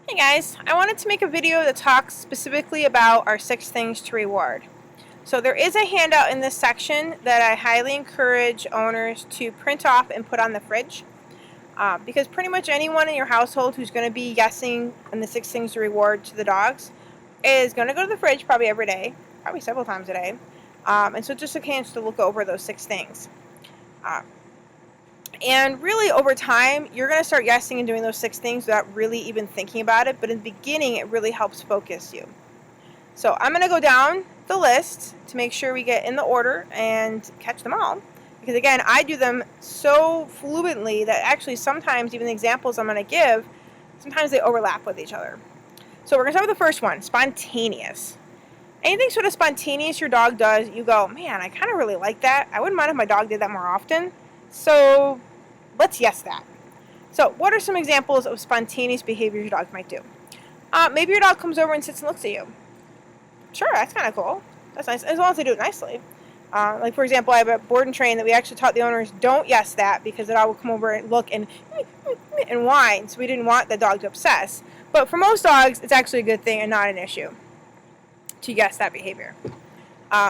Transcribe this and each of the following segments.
Hey guys, I wanted to make a video that talks specifically about our 6 things to reward. So there is a handout in this section that I highly encourage owners to print off and put on the fridge. Because pretty much anyone in your household who's going to be guessing on the 6 things to reward to the dogs is going to go to the fridge probably every day, probably several times a day. And so just a chance to look over those 6 things. Uh, And really, over time, you're going to start guessing and doing those 6 things without really even thinking about it. But in the beginning, it really helps focus you. So I'm going to go down the list to make sure we get in the order and catch them all. Because again, I do them so fluently that actually sometimes even the examples I'm going to give, sometimes they overlap with each other. So we're going to start with the first one, spontaneous. Anything sort of spontaneous your dog does, you go, man, I kind of really like that. I wouldn't mind if my dog did that more often. So let's yes that. So what are some examples of spontaneous behaviors your dog might do? Maybe your dog comes over and sits and looks at you. Sure, that's kind of cool. That's nice, as long as they do it nicely. Like for example, I have a board and train that we actually taught the owners don't yes that because the dog will come over and look and whine. So we didn't want the dog to obsess. But for most dogs, it's actually a good thing and not an issue to yes that behavior.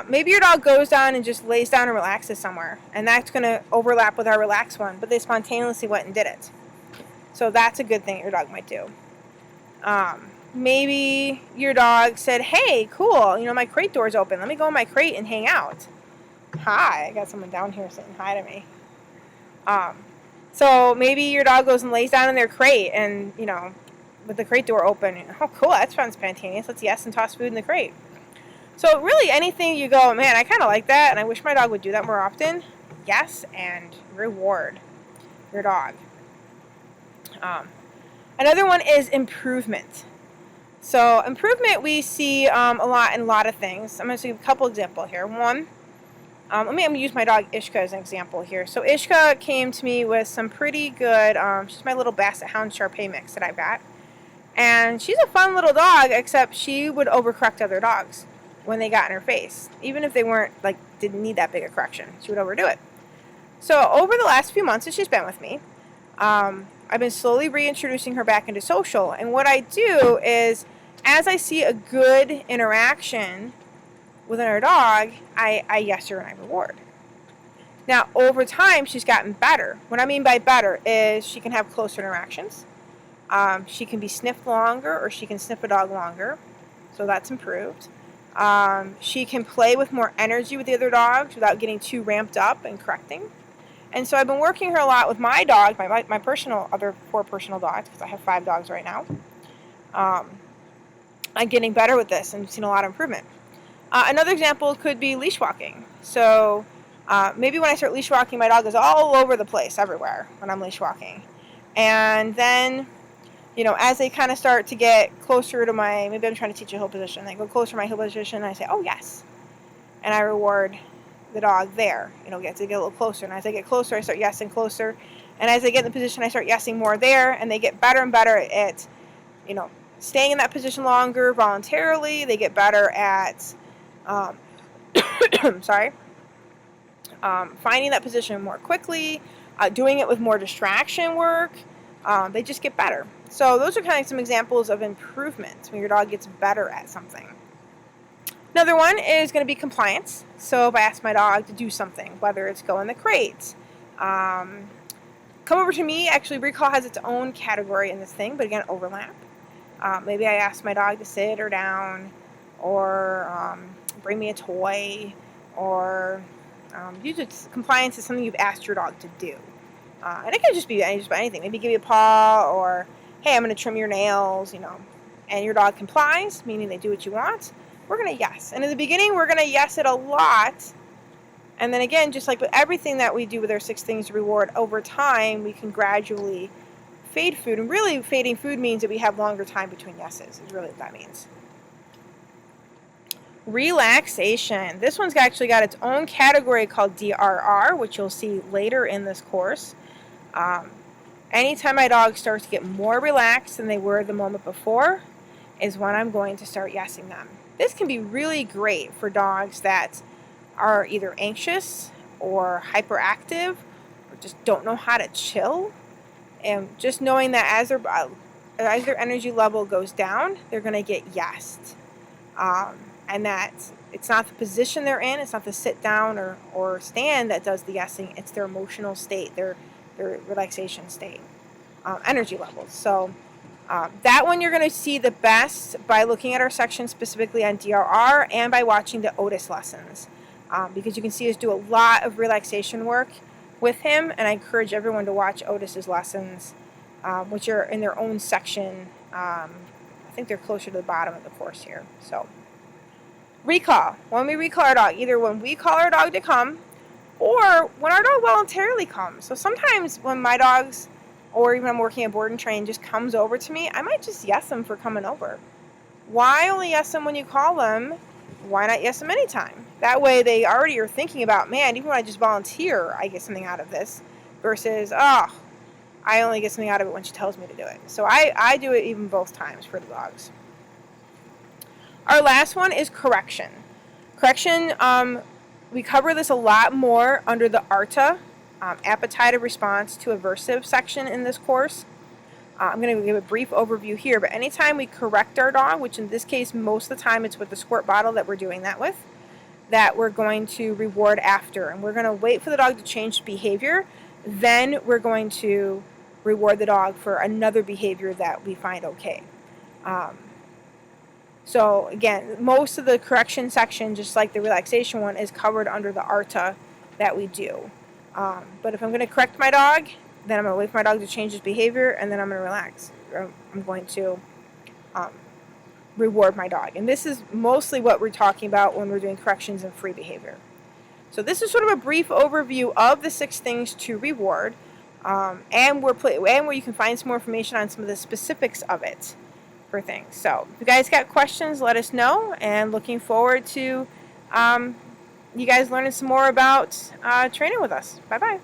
Maybe your dog goes down and just lays down and relaxes somewhere, and that's going to overlap with our relax one, but they spontaneously went and did it. So that's a good thing your dog might do. Maybe your dog said, hey, cool, my crate door's open. Let me go in my crate and hang out. Hi, I got someone down here saying hi to me. So maybe your dog goes and lays down in their crate and, with the crate door open. Oh, cool, that's fun, spontaneous. Let's yes and toss food in the crate. So really anything you go, man, I kind of like that and I wish my dog would do that more often, yes, and reward your dog. Another one is improvement. So improvement we see a lot in a lot of things. I'm going to give a couple examples here. One, I'm going to use my dog Ishka as an example here. So Ishka came to me with some pretty good, she's my little Basset Hound Shar-Pei mix that I've got. And she's a fun little dog, except she would overcorrect other dogs when they got in her face. Even if they didn't need that big a correction, she would overdo it. So over the last few months that she's been with me, I've been slowly reintroducing her back into social. And what I do is, as I see a good interaction with our dog, I yes her and I reward. Now, over time, she's gotten better. What I mean by better is she can have closer interactions. She can be sniffed longer, or she can sniff a dog longer. So that's improved. She can play with more energy with the other dogs without getting too ramped up and correcting. And so I've been working her a lot with my dog, my other 4 personal dogs, because I have 5 dogs right now. I'm getting better with this and seen a lot of improvement. Another example could be leash walking. So maybe when I start leash walking, my dog is all over the place, everywhere, when I'm leash walking. And then as they kind of start to get closer to maybe I'm trying to teach a heel position. They go closer to my heel position, and I say, oh, yes. And I reward the dog there. Get to get a little closer. And as they get closer, I start yesing closer. And as they get in the position, I start yesing more there. And they get better and better at, staying in that position longer voluntarily. They get better at, finding that position more quickly, doing it with more distraction work. They just get better. So those are kind of some examples of improvement when your dog gets better at something. Another one is going to be compliance. So if I ask my dog to do something, whether it's go in the crate, come over to me. Actually, recall has its own category in this thing, but again, overlap. Maybe I ask my dog to sit or down, or bring me a toy, or usually compliance is something you've asked your dog to do. And it can just be anything. Maybe give you a paw, or hey, I'm going to trim your nails, and your dog complies, meaning they do what you want. We're going to yes. And in the beginning, we're going to yes it a lot. And then again, just like with everything that we do with our 6 things to reward, over time, we can gradually fade food. And really, fading food means that we have longer time between yeses, is really what that means. Relaxation. This one's actually got its own category called DRR, which you'll see later in this course. Anytime my dog starts to get more relaxed than they were the moment before is when I'm going to start yesing them. This can be really great for dogs that are either anxious or hyperactive or just don't know how to chill. And just knowing that as they're as their energy level goes down, they're going to get yesed. And that it's not the position they're in, it's not the sit down or stand that does the yesing, it's their emotional state, their relaxation state, energy levels. So that one you're going to see the best by looking at our section specifically on DRR and by watching the Otis lessons, because you can see us do a lot of relaxation work with him, and I encourage everyone to watch Otis's lessons, which are in their own section. I think they're closer to the bottom of the course here. So recall, when we recall our dog, either when we call our dog to come or when our dog voluntarily comes. So sometimes when my dogs, or even I'm working at board and train, just comes over to me, I might just yes them for coming over. Why only yes them when you call them? Why not yes them anytime? That way they already are thinking about, man, even when I just volunteer, I get something out of this, versus, oh, I only get something out of it when she tells me to do it. So I do it even both times for the dogs. Our last one is correction. Correction, we cover this a lot more under the ARTA, appetitive response to aversive section in this course. I'm going to give a brief overview here, but anytime we correct our dog, which in this case most of the time it's with the squirt bottle that we're doing that with, that we're going to reward after. And we're going to wait for the dog to change behavior, then we're going to reward the dog for another behavior that we find okay. So again, most of the correction section, just like the relaxation one, is covered under the ARTA that we do. But if I'm going to correct my dog, then I'm going to wait for my dog to change his behavior, and then I'm going to relax. I'm going to reward my dog. And this is mostly what we're talking about when we're doing corrections and free behavior. So this is sort of a brief overview of the 6 things to reward, and where you can find some more information on some of the specifics of it for things. So if you guys got questions, let us know, and looking forward to you guys learning some more about training with us. Bye-bye.